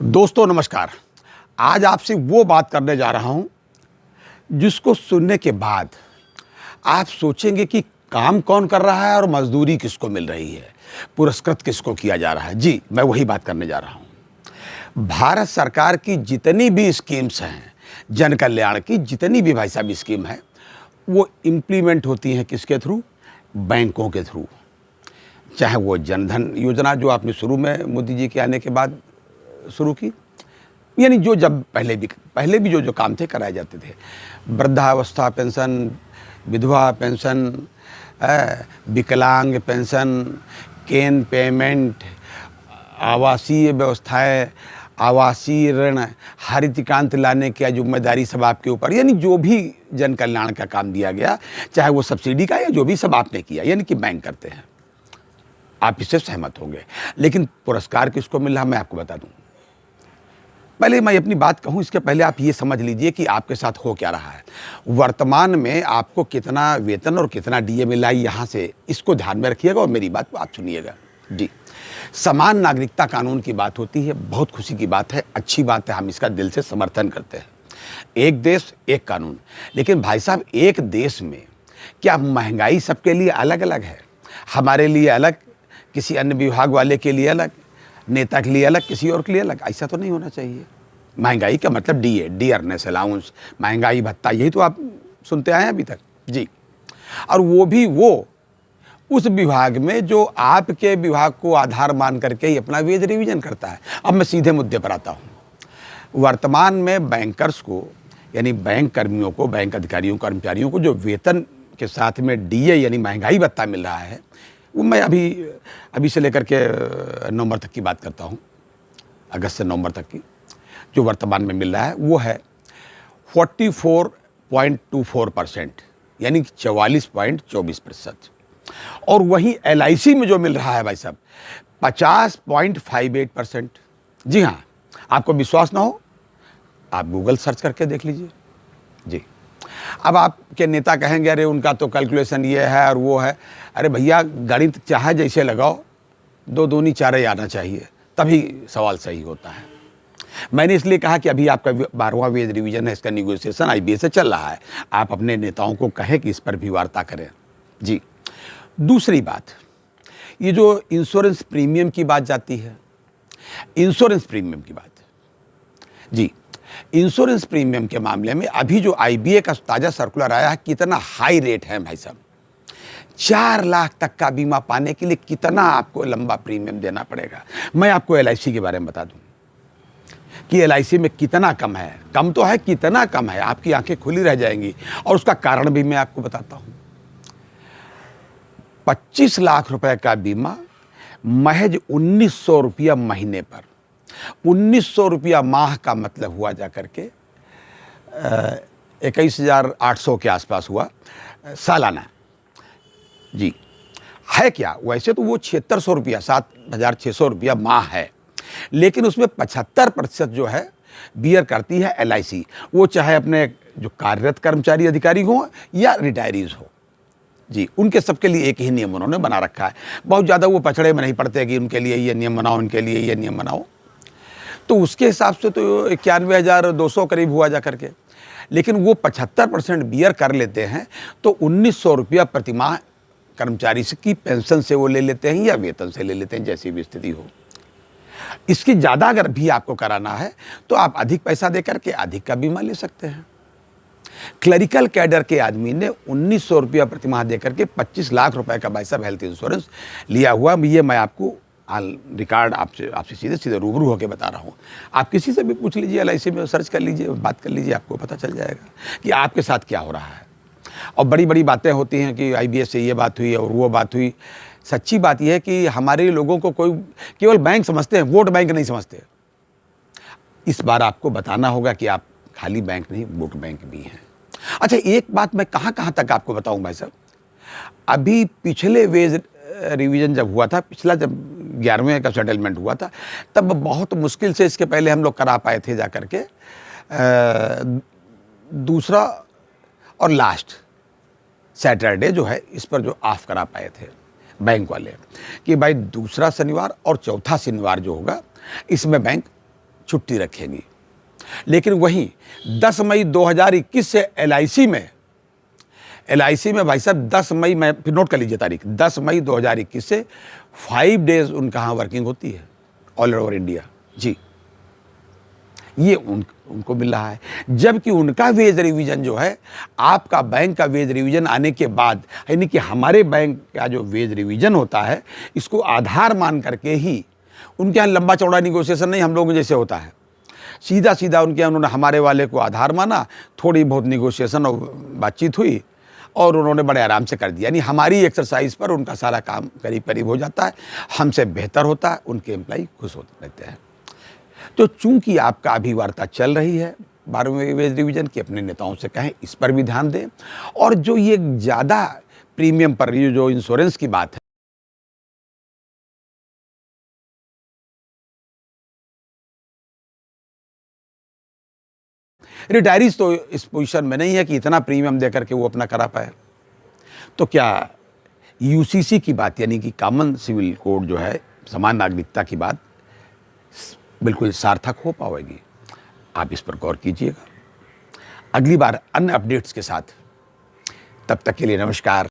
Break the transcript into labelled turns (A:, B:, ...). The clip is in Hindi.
A: दोस्तों नमस्कार। आज आपसे वो बात करने जा रहा हूँ जिसको सुनने के बाद आप सोचेंगे कि काम कौन कर रहा है और मजदूरी किसको मिल रही है, पुरस्कृत किसको किया जा रहा है। जी, मैं वही बात करने जा रहा हूँ। भारत सरकार की जितनी भी स्कीम्स हैं, जन कल्याण की जितनी भी भाई साहब स्कीम है, वो इम्प्लीमेंट होती हैं किसके थ्रू? बैंकों के थ्रू। चाहे वो जनधन योजना जो आपने शुरू में मोदी जी के आने के बाद शुरू की, यानी जो जब पहले भी जो काम थे कराए जाते थे। वृद्धावस्था पेंशन, विधवा पेंशन, विकलांग पेंशन, केन पेमेंट, आवासीय व्यवस्थाएं, आवासीय ऋण, हरित क्रांति लाने की जिम्मेदारी सब आपके ऊपर। यानी जो भी जन कल्याण का काम दिया गया, चाहे वो सब्सिडी का या जो भी, सब आपने किया, यानी कि बैंक करते हैं। आप इससे सहमत होंगे। लेकिन पुरस्कार किसको मिल रहा, मैं आपको बता दूं। पहले मैं अपनी बात कहूं, इसके पहले आप ये समझ लीजिए कि आपके साथ हो क्या रहा है। वर्तमान में आपको कितना वेतन और कितना डीए मिला है, यहाँ से इसको ध्यान में रखिएगा और मेरी बात सुनिएगा। जी, समान नागरिकता कानून की बात होती है, बहुत खुशी की बात है, अच्छी बात है, हम इसका दिल से समर्थन करते हैं। एक देश एक कानून। लेकिन भाई साहब, एक देश में क्या महंगाई सबके लिए अलग अलग है? हमारे लिए अलग, किसी अन्य विभाग वाले के लिए अलग, नेता के लिए अलग, किसी और के लिए अलग? ऐसा तो नहीं होना चाहिए। महंगाई का मतलब डीए, डियरनेस अलाउंस, महंगाई भत्ता, यही तो आप सुनते आए हैं अभी तक। जी, और वो भी उस विभाग में जो आपके विभाग को आधार मान करके ही अपना वेज रिवीजन करता है। अब मैं सीधे मुद्दे पर आता हूँ। वर्तमान में बैंकर्स को, यानी बैंक कर्मियों को, बैंक अधिकारियों कर्मचारियों को जो वेतन के साथ में डीए यानी महंगाई भत्ता मिल रहा है, वो मैं अभी से लेकर के नवंबर तक की बात करता हूँ, अगस्त से नवंबर तक की, जो वर्तमान में मिल रहा है वो है 44.24%, यानी 44.24%। और वहीं एलआईसी में जो मिल रहा है भाई साहब 50.58%। जी हाँ, आपको विश्वास ना हो, आप गूगल सर्च करके देख लीजिए। जी, अब आपके नेता कहेंगे अरे उनका तो कैलकुलेशन ये है और वो है। अरे भैया, गणित चाहे जैसे लगाओ, दो दूनी चार ही आना चाहिए, तभी सवाल सही होता है। मैंने इसलिए कहा कि अभी आपका 12वां वेज रिवीजन है, इसका निगोशिएशन आईबीए से चल रहा है। आप अपने नेताओं को कहें कि इस पर भी वार्ता करें। जी, दूसरी बात, ये जो इंश्योरेंस प्रीमियम की बात जाती है, इंश्योरेंस प्रीमियम की बात, जी, इंश्योरेंस प्रीमियम के मामले में अभी जो आईबीए का ताजा सर्कुलर आया है, कितना हाई रेट है भाई साहब। 4 लाख तक का बीमा पाने के लिए कितना आपको लंबा प्रीमियम देना पड़ेगा। मैं आपको एलआईसी के बारे में बता दूं कि एलआईसी में कितना कम है। कम तो है, कितना कम है, आपकी आंखें खुली रह जाएंगी। और उसका कारण भी मैं आपको बताता हूं। 25 लाख रुपए का बीमा महज 1900 रुपया महीने पर, 1900 रुपया माह का मतलब हुआ जा करके 21,800 के आसपास हुआ सालाना। जी, है क्या? वैसे तो वो 7600 रुपया, 7,600 रुपया माह है, लेकिन उसमें 75% जो है बियर करती है एलआईसी। वो चाहे अपने जो कार्यरत कर्मचारी अधिकारी हों या रिटायरीज हो। जी, उनके सबके लिए एक ही नियम उन्होंने बना रखा है। बहुत ज़्यादा वो पछड़े में नहीं पड़ते कि उनके लिए ये नियम बनाओ, उनके लिए ये नियम बनाओ। तो उसके हिसाब से तो 91,200 करीब हुआ जा करके। लेकिन वो 75% बियर कर लेते हैं, तो 1900 रुपया प्रतिमाह कर्मचारी की पेंशन से वो ले लेते हैं या वेतन से ले लेते हैं, जैसी भी स्थिति हो। इसकी ज़्यादा अगर भी आपको कराना है तो आप अधिक पैसा दे करके अधिक का बीमा ले सकते हैं। क्लरिकल कैडर के आदमी ने 1900 रुपया प्रतिमाह दे करके 25 लाख रुपए का भाई साहब हेल्थ इंश्योरेंस लिया हुआ। ये मैं आपको रिकॉर्ड आपसे सीधे सीधे रूबरू होकर बता रहा हूँ। आप किसी से भी पूछ लीजिए, एलआईसी में सर्च कर लीजिए, बात कर लीजिए, आपको पता चल जाएगा कि आपके साथ क्या हो रहा है। और बड़ी बड़ी बातें होती हैं कि आईबीएस से ये बात हुई और वो बात हुई। सच्ची बात यह है कि हमारे लोगों को कोई केवल बैंक समझते हैं, वोट बैंक नहीं समझते। इस बार आपको बताना होगा कि आप खाली बैंक नहीं, वोट बैंक भी हैं। अच्छा, एक बात मैं कहाँ तक आपको बताऊं भाई साहब। अभी पिछले वेज रिवीजन जब हुआ था, पिछला जब 11वें का सेटलमेंट हुआ था, तब बहुत मुश्किल से, इसके पहले हम लोग करा पाए थे जा करके दूसरा और लास्ट सैटरडे जो है, इस पर जो ऑफ करा पाए थे बैंक वाले कि भाई दूसरा शनिवार और चौथा शनिवार जो होगा, इसमें बैंक छुट्टी रखेंगी। लेकिन वहीं 10 मई 2021 से एलआईसी में भाई साहब 10 मई में, फिर नोट कर लीजिए तारीख, 10 मई 2021 से 5 डेज उनका यहाँ वर्किंग होती है ऑल ओवर इंडिया। जी, ये उनको मिल रहा है। जबकि उनका वेज रिवीजन जो है, आपका बैंक का वेज रिवीजन आने के बाद, यानी कि हमारे बैंक का जो वेज रिवीजन होता है, इसको आधार मान करके ही, उनके यहाँ लंबा चौड़ा निगोशिएशन नहीं हम लोग जैसे होता है, सीधा सीधा उनके यहाँ उन्होंने हमारे वाले को आधार माना, थोड़ी बहुत निगोशिएशन और बातचीत हुई और उन्होंने बड़े आराम से कर दिया। यानी हमारी एक्सरसाइज पर उनका सारा काम करीब करीब हो जाता है, हमसे बेहतर होता है, उनके एम्प्लॉई खुश होते रहते हैं। तो चूंकि आपका अभी वार्ता चल रही है 12वें वेज रिवीजन की, अपने नेताओं से कहें इस पर भी ध्यान दें। और जो ये ज़्यादा प्रीमियम पर जो इंश्योरेंस की बात है, रिटायरीज तो इस पोजीशन में नहीं है कि इतना प्रीमियम दे करके वो अपना करा पाए। तो क्या यूसीसी की बात, यानी कि कॉमन सिविल कोड जो है, समान नागरिकता की बात, बिल्कुल सार्थक हो पाएगी? आप इस पर गौर कीजिएगा। अगली बार अन्य अपडेट्स के साथ, तब तक के लिए नमस्कार।